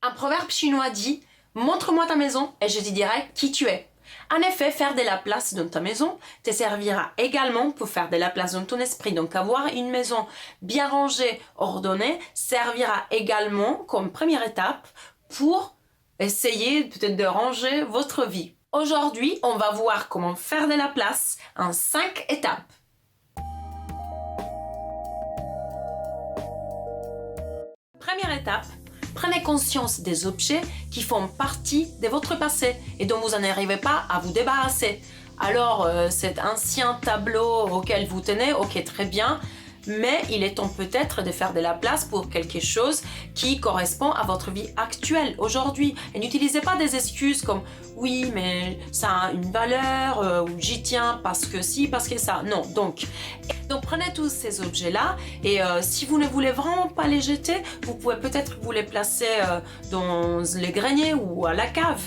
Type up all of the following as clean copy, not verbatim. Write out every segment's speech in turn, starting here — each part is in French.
Un proverbe chinois dit « Montre-moi ta maison et je te dirai qui tu es ». En effet, faire de la place dans ta maison te servira également pour faire de la place dans ton esprit. Donc avoir une maison bien rangée, ordonnée, servira également comme première étape pour essayer peut-être de ranger votre vie. Aujourd'hui, on va voir comment faire de la place en 5 étapes. Première étape, prenez conscience des objets qui font partie de votre passé et dont vous n'arrivez pas à vous débarrasser. Alors, cet ancien tableau auquel vous tenez, ok, très bien, mais il est temps peut-être de faire de la place pour quelque chose qui correspond à votre vie actuelle, aujourd'hui. Et n'utilisez pas des excuses comme « oui, mais ça a une valeur » ou « j'y tiens parce que si, parce que ça ». Non, donc prenez tous ces objets-là et si vous ne voulez vraiment pas les jeter, vous pouvez peut-être vous les placer dans les greniers ou à la cave.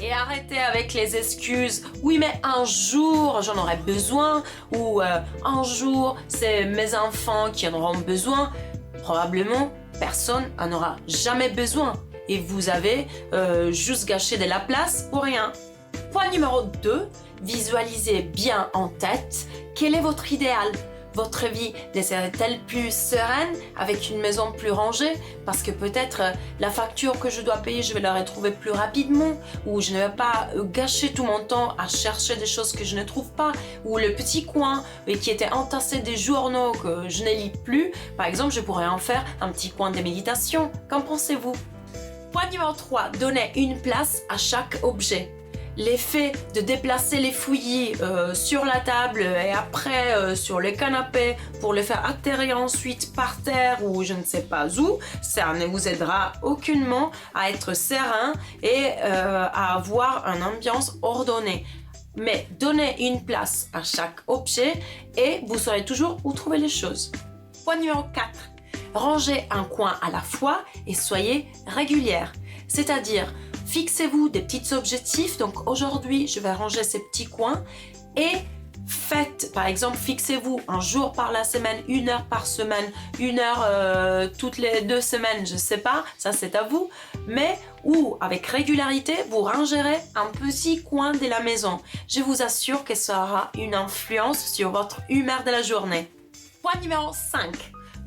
Et arrêtez avec les excuses « oui mais un jour j'en aurai besoin » ou « un jour c'est mes enfants qui en auront besoin ». Probablement personne n'en aura jamais besoin et vous avez juste gâché de la place pour rien. Point numéro 2, visualisez bien en tête quel est votre idéal. Votre vie serait-elle plus sereine avec une maison plus rangée? Parce que peut-être la facture que je dois payer, je vais la retrouver plus rapidement, ou je ne vais pas gâcher tout mon temps à chercher des choses que je ne trouve pas, ou le petit coin qui était entassé des journaux que je ne lis plus. Par exemple, je pourrais en faire un petit coin de méditation. Qu'en pensez-vous? Point numéro 3, donnez une place à chaque objet. L'effet de déplacer les fouillis sur la table et après sur le canapé pour les faire atterrir ensuite par terre ou je ne sais pas où, ça ne vous aidera aucunement à être serein et à avoir une ambiance ordonnée. Mais donnez une place à chaque objet et vous saurez toujours où trouver les choses. Point numéro 4. Rangez un coin à la fois et soyez régulière. C'est-à-dire, fixez-vous des petits objectifs. Donc aujourd'hui, je vais ranger ces petits coins et faites, par exemple, fixez-vous un jour par la semaine, 1 heure par semaine, 1 heure toutes les 2 semaines, je sais pas, ça c'est à vous. Mais ou avec régularité, vous rangerez un petit coin de la maison. Je vous assure que ça aura une influence sur votre humeur de la journée. Point numéro 5.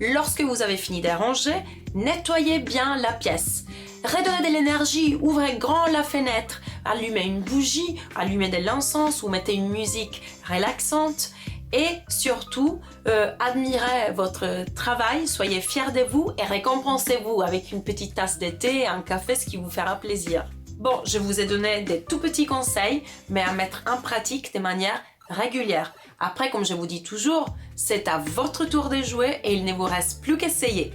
Lorsque vous avez fini de ranger, nettoyez bien la pièce. Redonnez de l'énergie, ouvrez grand la fenêtre, allumez une bougie, allumez de l'encens ou mettez une musique relaxante et surtout admirez votre travail, soyez fiers de vous et récompensez-vous avec une petite tasse de thé et un café, ce qui vous fera plaisir. Bon, je vous ai donné des tout petits conseils, mais à mettre en pratique de manière régulière. Après, comme je vous dis toujours, c'est à votre tour de jouer et il ne vous reste plus qu'à essayer.